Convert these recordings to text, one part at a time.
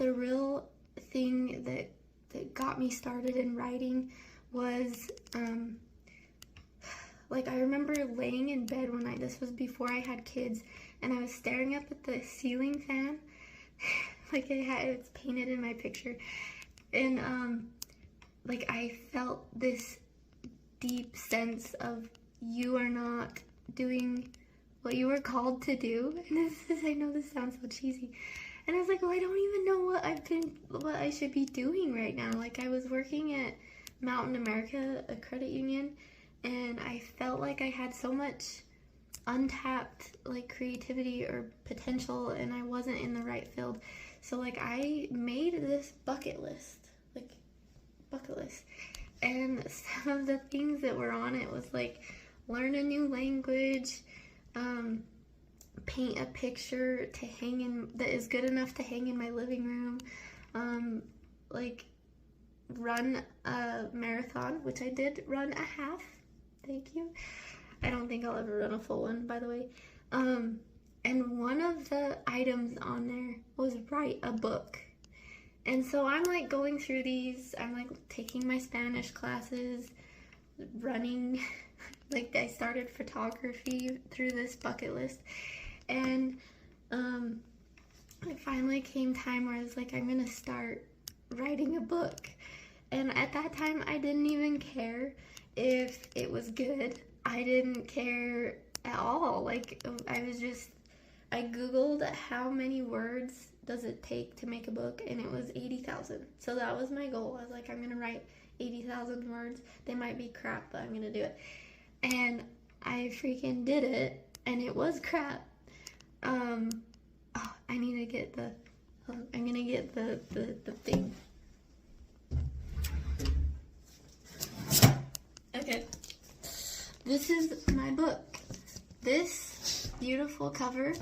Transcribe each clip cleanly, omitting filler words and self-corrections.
the real thing that got me started in writing was, like, I remember laying in bed one night. This was before I had kids, and I was staring up at the ceiling fan. Like, it's painted in my picture. And, like, I felt this deep sense of, you are not doing what you were called to do. And I know this sounds so cheesy. And I was like, well, I don't even know what I should be doing right now. Like, I was working at Mountain America, a credit union, and I felt like I had so much untapped, like, creativity or potential, and I wasn't in the right field. So, like, I made this bucket list. And some of the things that were on it was, like, learn a new language, paint a picture to hang in, that is good enough to hang in my living room, like, run a marathon, which I did run a half. Thank you. I don't think I'll ever run a full one, by the way. And one of the items on there was write a book. And so I'm, like, going through these. I'm, like, taking my Spanish classes, running. Like, I started photography through this bucket list. And it finally came time where I was like, I'm gonna start writing a book. And at that time, I didn't even care if it was good. I didn't care at all. Like, I Googled how many words does it take to make a book, and it was 80,000. So that was my goal. I was like, I'm gonna write 80,000 words. They might be crap, but I'm gonna do it. And I freaking did it, and it was crap. I need to get I'm gonna get the thing. Okay. This is my book. This beautiful cover,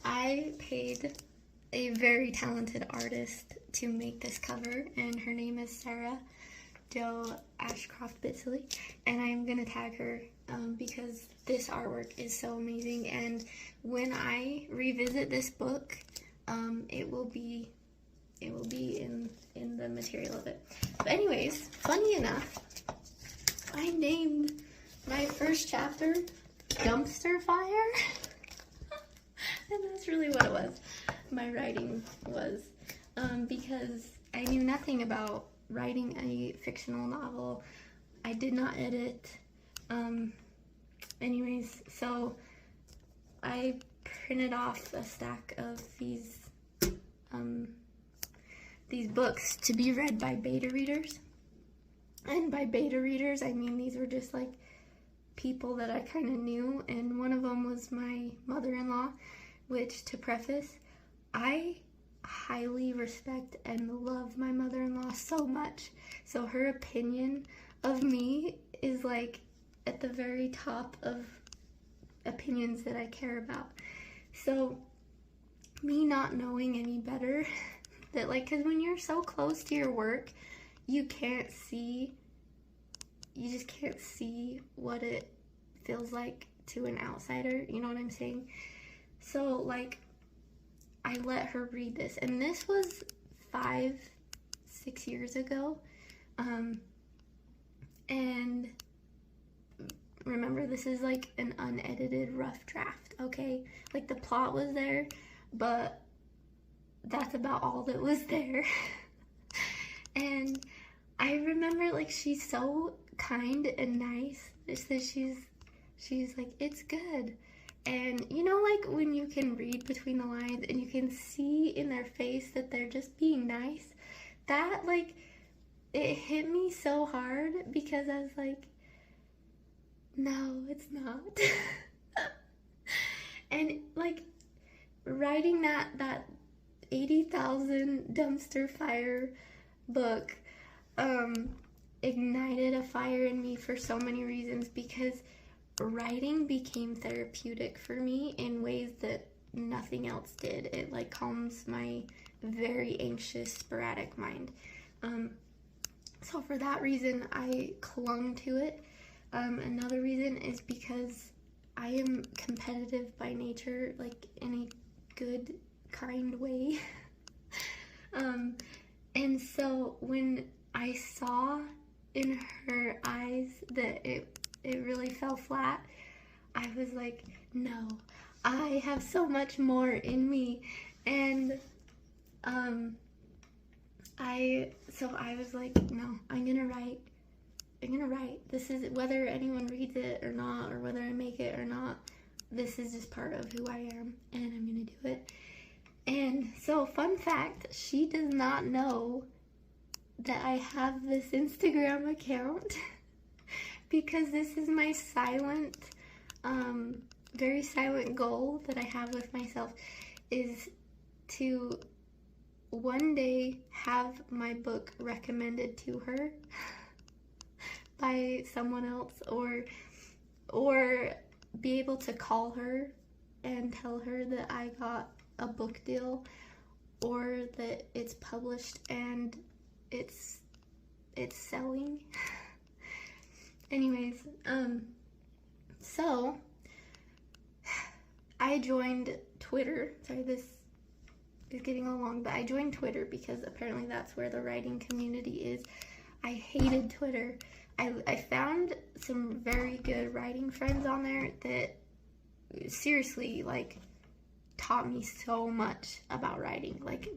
I paid a very talented artist to make this cover, and her name is Sarah Jo Ashcroft Bitsley, and I'm gonna tag her because this artwork is so amazing. And when I revisit this book, it will be in the material of it. But anyways, funny enough, I named my first chapter Dumpster Fire. And that's really what it was. My writing was, because I knew nothing about writing a fictional novel. I did not edit. Anyways, so I printed off a stack of these books to be read by beta readers. And by beta readers, I mean these were just like people that I kind of knew, and one of them was my mother-in-law, which, to preface, I highly respect and love my mother-in-law so much. So her opinion of me is like at the very top of opinions that I care about. So me not knowing any better, that, like, because when you're so close to your work, you just can't see what it feels like to an outsider, you know what I'm saying? So, like, I let her read this, and this was 5-6 years ago, and remember, this is like an unedited rough draft, okay? Like, the plot was there, but that's about all that was there. And I remember, like, she's so kind and nice. It's that she's like, it's good. And you know, like, when you can read between the lines and you can see in their face that they're just being nice, that, like, it hit me so hard, because I was like, no, it's not. And, like, writing that 80,000 dumpster fire book ignited a fire in me for so many reasons, because writing became therapeutic for me in ways that nothing else did. It, like, calms my very anxious, sporadic mind. So for that reason, I clung to it. Another reason is because I am competitive by nature, like, in a good, kind way. so when I saw in her eyes that it really fell flat, I was like, no, I have so much more in me. And I was like, no, I'm gonna write. This is, whether anyone reads it or not, or whether I make it or not, this is just part of who I am, and I'm gonna do it. And so, fun fact, she does not know that I have this Instagram account because this is my silent, very silent goal that I have with myself, is to one day have my book recommended to her by someone else, or be able to call her and tell her that I got a book deal, or that it's published and it's selling. Anyways, so I joined Twitter. Sorry, this is getting along, but I joined Twitter because apparently that's where the writing community is. I hated Twitter. I found some very good writing friends on there that seriously, like, taught me so much about writing. Like,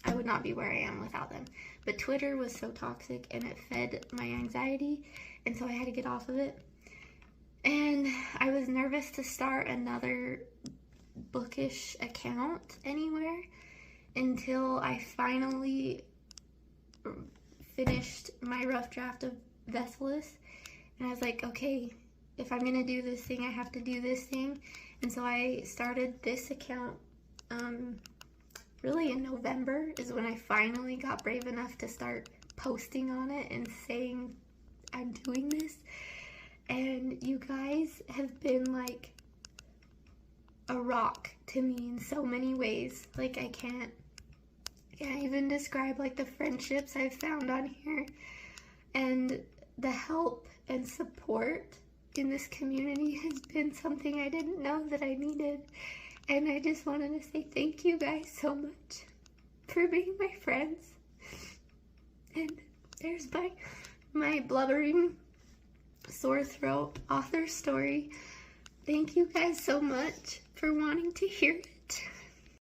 I would not be where I am without them. But Twitter was so toxic and it fed my anxiety, and so I had to get off of it. And I was nervous to start another bookish account anywhere until I finally finished my rough draft of Vessalus, and I was like, okay, if I'm gonna do this thing, I have to do this thing. And so I started this account really in November is when I finally got brave enough to start posting on it and saying I'm doing this. And you guys have been like a rock to me in so many ways. Like, I can't even describe like the friendships I've found on here and the help and support in this community has been something I didn't know that I needed. And I just wanted to say thank you guys so much for being my friends. And there's my blubbering sore throat author story. Thank you guys so much for wanting to hear it.